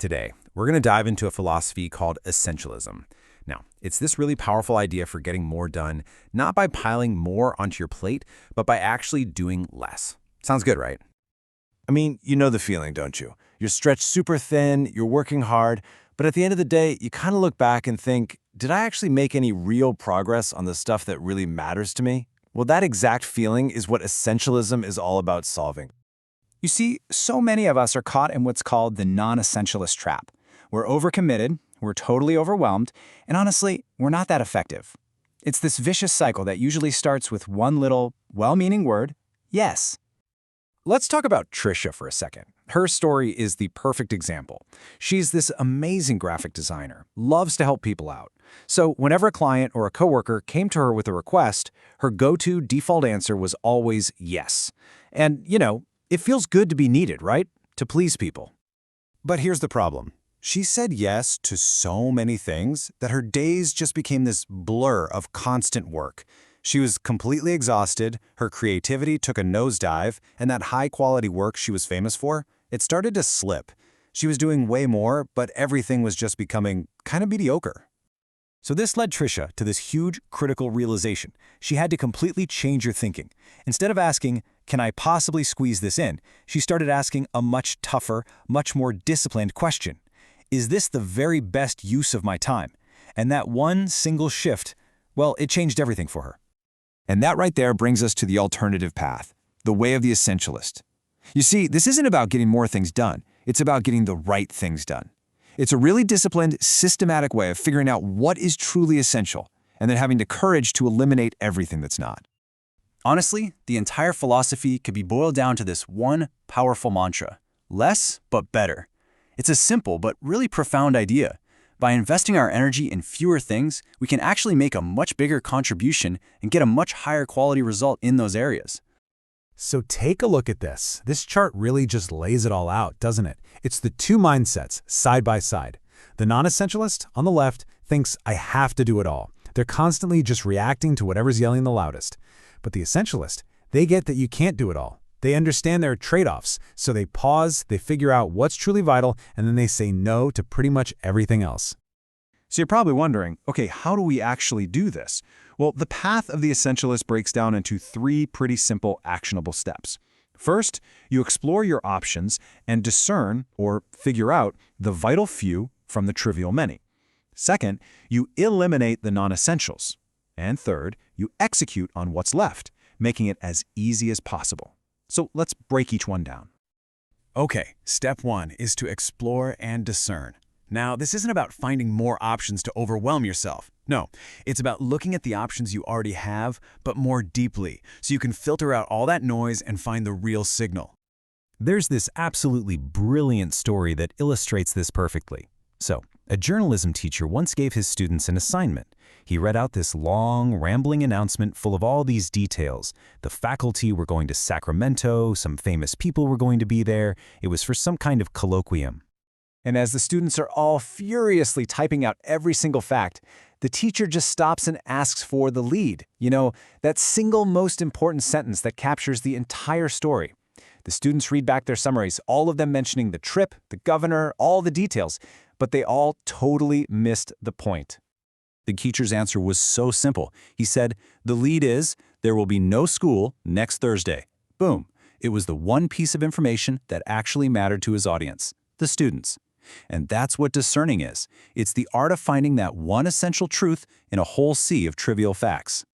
Today, we're going to dive into a philosophy called Essentialism. Now, it's this really powerful idea for getting more done, not by piling more onto your plate, but by actually doing less. Sounds good, right? I mean, you know the feeling, don't you? You're stretched super thin, you're working hard, but at the end of the day, you kind of look back and think, did I actually make any real progress on the stuff that really matters to me? Well, that exact feeling is what essentialism is all about solving. You see, so many of us are caught in what's called the non-essentialist trap. We're overcommitted, we're totally overwhelmed, and honestly, we're not that effective. It's this vicious cycle that usually starts with one little, well-meaning word, yes. Let's talk about Trisha for a second. Her story is the perfect example. She's this amazing graphic designer, loves to help people out. So whenever a client or a coworker came to her with a request, her go-to default answer was always yes. And, it feels good to be needed, right? To please people. But here's the problem. She said yes to so many things that her days just became this blur of constant work. She was completely exhausted, her creativity took a nosedive, and that high-quality work she was famous for, it started to slip. She was doing way more, but everything was just becoming kind of mediocre. So this led Trisha to this huge, critical realization. She had to completely change her thinking. Instead of asking, can I possibly squeeze this in, she started asking a much tougher, much more disciplined question. Is this the very best use of my time? And that one single shift, well, it changed everything for her. And that right there brings us to the alternative path, the way of the essentialist. You see, this isn't about getting more things done. It's about getting the right things done. It's a really disciplined, systematic way of figuring out what is truly essential, and then having the courage to eliminate everything that's not. Honestly, the entire philosophy could be boiled down to this one powerful mantra: less but better. It's a simple but really profound idea. By investing our energy in fewer things, we can actually make a much bigger contribution and get a much higher quality result in those areas. So take a look at this. This chart really just lays it all out, doesn't it? It's the two mindsets, side by side. The non-essentialist, on the left, thinks, I have to do it all. They're constantly just reacting to whatever's yelling the loudest. But the essentialist, they get that you can't do it all. They understand there are trade-offs, so they pause, they figure out what's truly vital, and then they say no to pretty much everything else. So you're probably wondering, okay, how do we actually do this? Well, the path of the essentialist breaks down into three pretty simple, actionable steps. First, you explore your options and discern, or figure out, the vital few from the trivial many. Second, you eliminate the non-essentials. And third, you execute on what's left, making it as easy as possible. So let's break each one down. Okay, step one is to explore and discern. Now, this isn't about finding more options to overwhelm yourself. No, it's about looking at the options you already have, but more deeply, so you can filter out all that noise and find the real signal. There's this absolutely brilliant story that illustrates this perfectly. So, a journalism teacher once gave his students an assignment. He read out this long, rambling announcement full of all these details. The faculty were going to Sacramento, some famous people were going to be there. It was for some kind of colloquium. And as the students are all furiously typing out every single fact, the teacher just stops and asks for the lead. That single most important sentence that captures the entire story. The students read back their summaries, all of them mentioning the trip, the governor, all the details, but they all totally missed the point. The teacher's answer was so simple. He said, the lead is, there will be no school next Thursday. Boom. It was the one piece of information that actually mattered to his audience, the students. And that's what discerning is. It's the art of finding that one essential truth in a whole sea of trivial facts.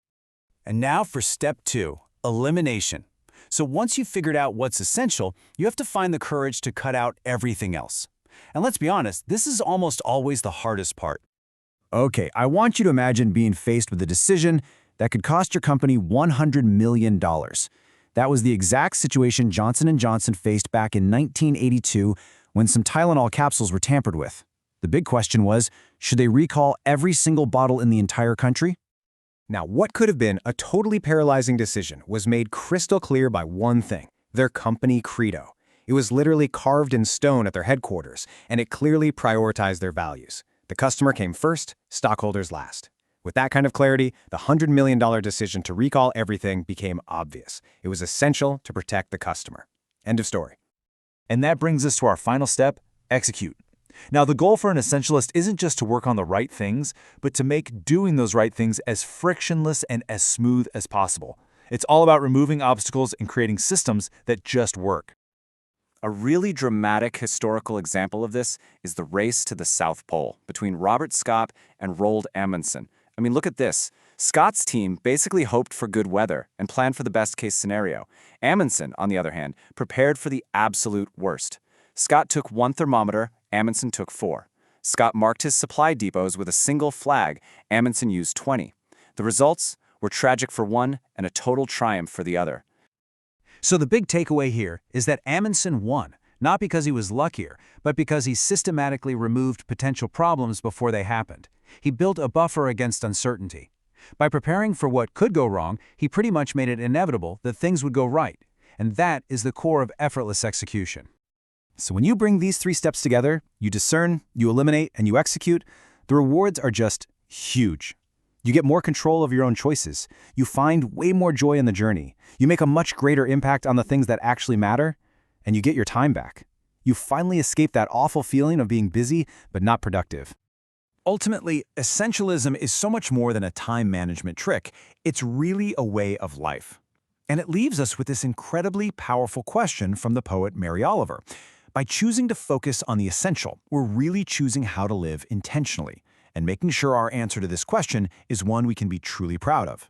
And now for step two, elimination. So once you've figured out what's essential, you have to find the courage to cut out everything else. And let's be honest, this is almost always the hardest part. Okay, I want you to imagine being faced with a decision that could cost your company $100 million. That was the exact situation Johnson & Johnson faced back in 1982 when some Tylenol capsules were tampered with. The big question was, should they recall every single bottle in the entire country? Now, what could have been a totally paralyzing decision was made crystal clear by one thing: their company credo. It was literally carved in stone at their headquarters, and it clearly prioritized their values. The customer came first, stockholders last. With that kind of clarity, the $100 million decision to recall everything became obvious. It was essential to protect the customer. End of story. And that brings us to our final step, execute. Now, the goal for an essentialist isn't just to work on the right things, but to make doing those right things as frictionless and as smooth as possible. It's all about removing obstacles and creating systems that just work. A really dramatic historical example of this is the race to the South Pole between Robert Scott and Roald Amundsen. I mean, look at this. Scott's team basically hoped for good weather and planned for the best-case scenario. Amundsen, on the other hand, prepared for the absolute worst. Scott took 1 thermometer, Amundsen took 4. Scott marked his supply depots with a single flag, Amundsen used 20. The results were tragic for one and a total triumph for the other. So the big takeaway here is that Amundsen won, not because he was luckier, but because he systematically removed potential problems before they happened. He built a buffer against uncertainty. By preparing for what could go wrong, he pretty much made it inevitable that things would go right. And that is the core of effortless execution. So when you bring these 3 steps together, you discern, you eliminate, and you execute, the rewards are just huge. You get more control of your own choices. You find way more joy in the journey. You make a much greater impact on the things that actually matter, and you get your time back. You finally escape that awful feeling of being busy but not productive. Ultimately, essentialism is so much more than a time management trick. It's really a way of life. And it leaves us with this incredibly powerful question from the poet Mary Oliver. By choosing to focus on the essential, we're really choosing how to live intentionally, and making sure our answer to this question is one we can be truly proud of.